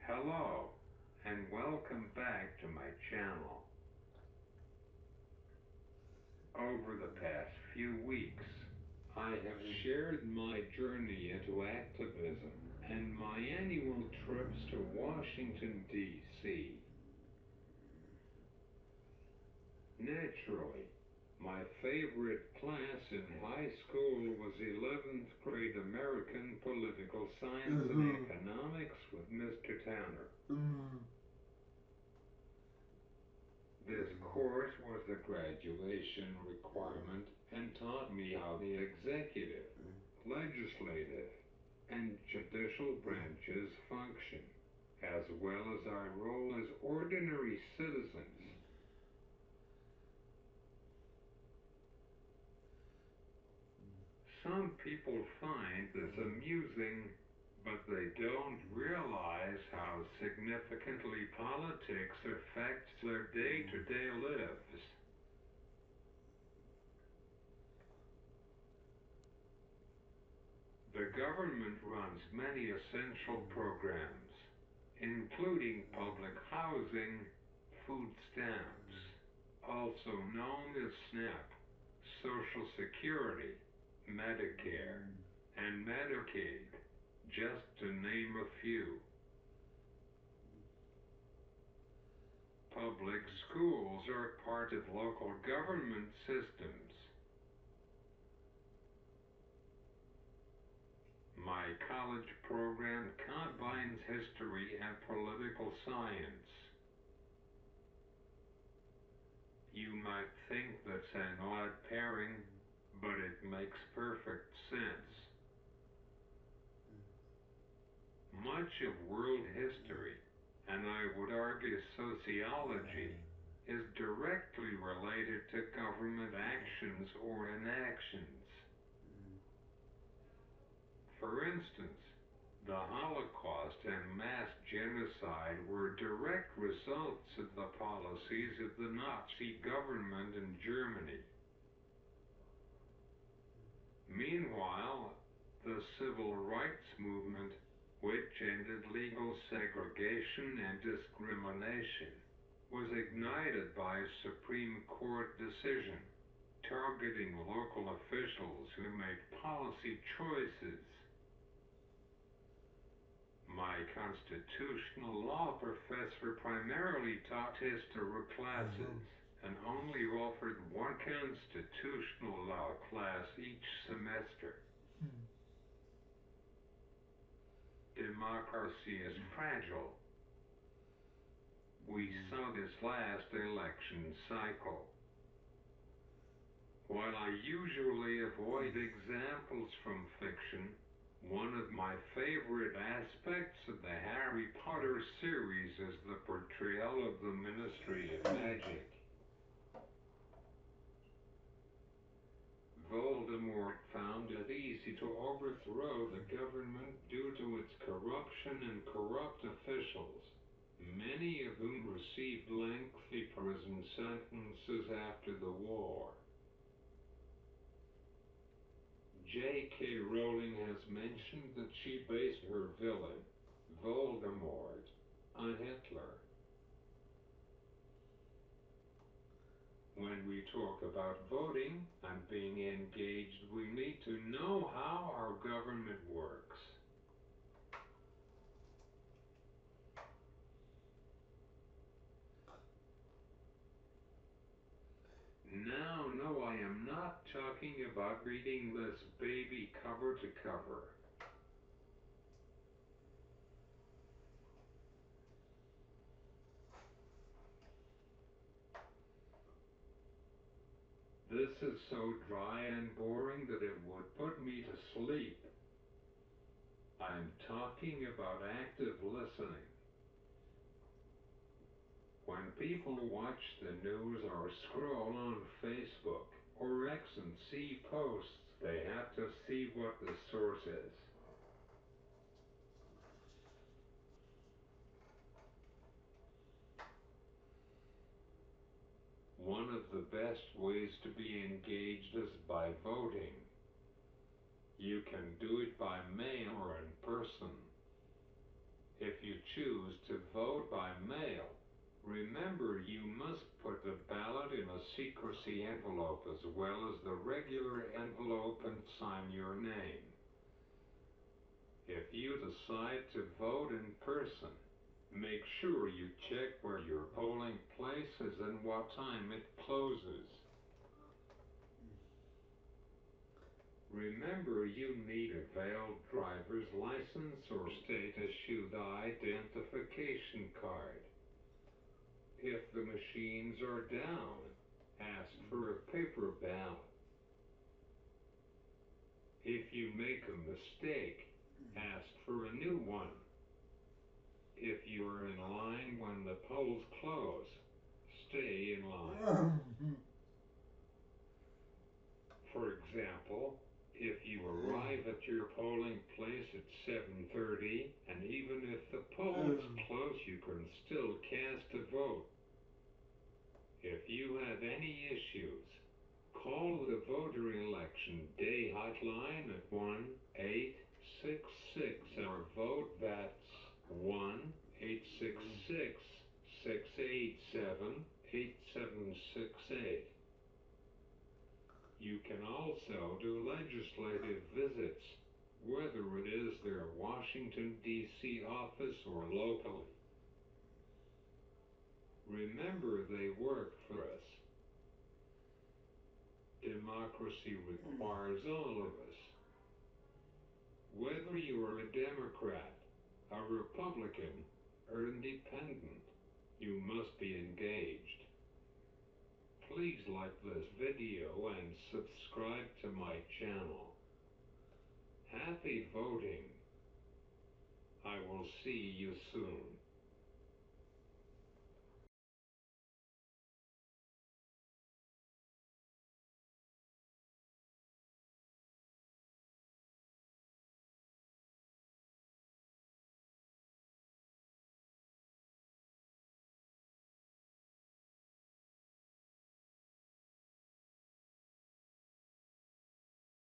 Hello, and welcome back to my channel. Over the past few weeks, I have shared my journey into activism and my annual trips to Washington, D.C. Naturally, my favorite class in high school was 11th grade American Political Science and Economics with Mr. Tanner. This course was a graduation requirement and taught me how the executive, legislative, and judicial branches function, as well as our role as ordinary citizens. Some people find this amusing, but they don't realize how significantly politics affects their day-to-day lives. The government runs many essential programs, including public housing, food stamps, also known as SNAP, Social Security, Medicare, and Medicaid, just to name a few. Public schools are part of local government systems. My college program combines history and political science. You might think that's an odd pairing, but it makes perfect sense. Much of world history, and I would argue sociology, is directly related to government actions or inactions. For instance, the Holocaust and mass genocide were direct results of the policies of the Nazi government in Germany. Meanwhile, the civil rights movement, which ended legal segregation and discrimination, was ignited by a Supreme Court decision targeting local officials who made policy choices. My constitutional law professor primarily taught history classes and only offered one constitutional law class each semester. Democracy is fragile. We saw this last election cycle. While I usually avoid examples from fiction, one of my favorite aspects of the Harry Potter series is the portrayal of the Ministry of Magic. Voldemort found it easy to overthrow the government due to its corruption and corrupt officials, many of whom received lengthy prison sentences after the war. J.K. Rowling has mentioned that she based her villain, Voldemort, on Hitler. When we talk about voting and being engaged, we need to know how our government works. Now, no, I am not talking about reading this baby cover to cover. This is so dry and boring that it would put me to sleep. I'm talking about active listening. When people watch the news or scroll on Facebook or X and see posts, they have to see what the source is. One of the best ways to be engaged is by voting. You can do it by mail or in person. If you choose to vote by mail, remember you must put the ballot in a secrecy envelope as well as the regular envelope and sign your name. If you decide to vote in person, make sure you check where your polling place is and what time it closes. Remember you need a valid driver's license or state-issued identification card. If the machines are down, ask for a paper ballot. If you make a mistake, ask for a new one. If you are in line when the polls close, stay in line. For example, if you arrive at your polling place at 7:30, and even if the polls close, you can still cast a vote. If you have any issues, call the Voter Election Day hotline at 1-866-OUR-VOTE. That's 1-866-687-8768. You can also do legislative visits, whether it is their Washington, D.C. office or locally. Remember, they work for us. Democracy requires all of us. Whether you are a Democrat, a Republican, or independent, you must be engaged. Please like this video and subscribe to my channel. Happy voting! I will see you soon.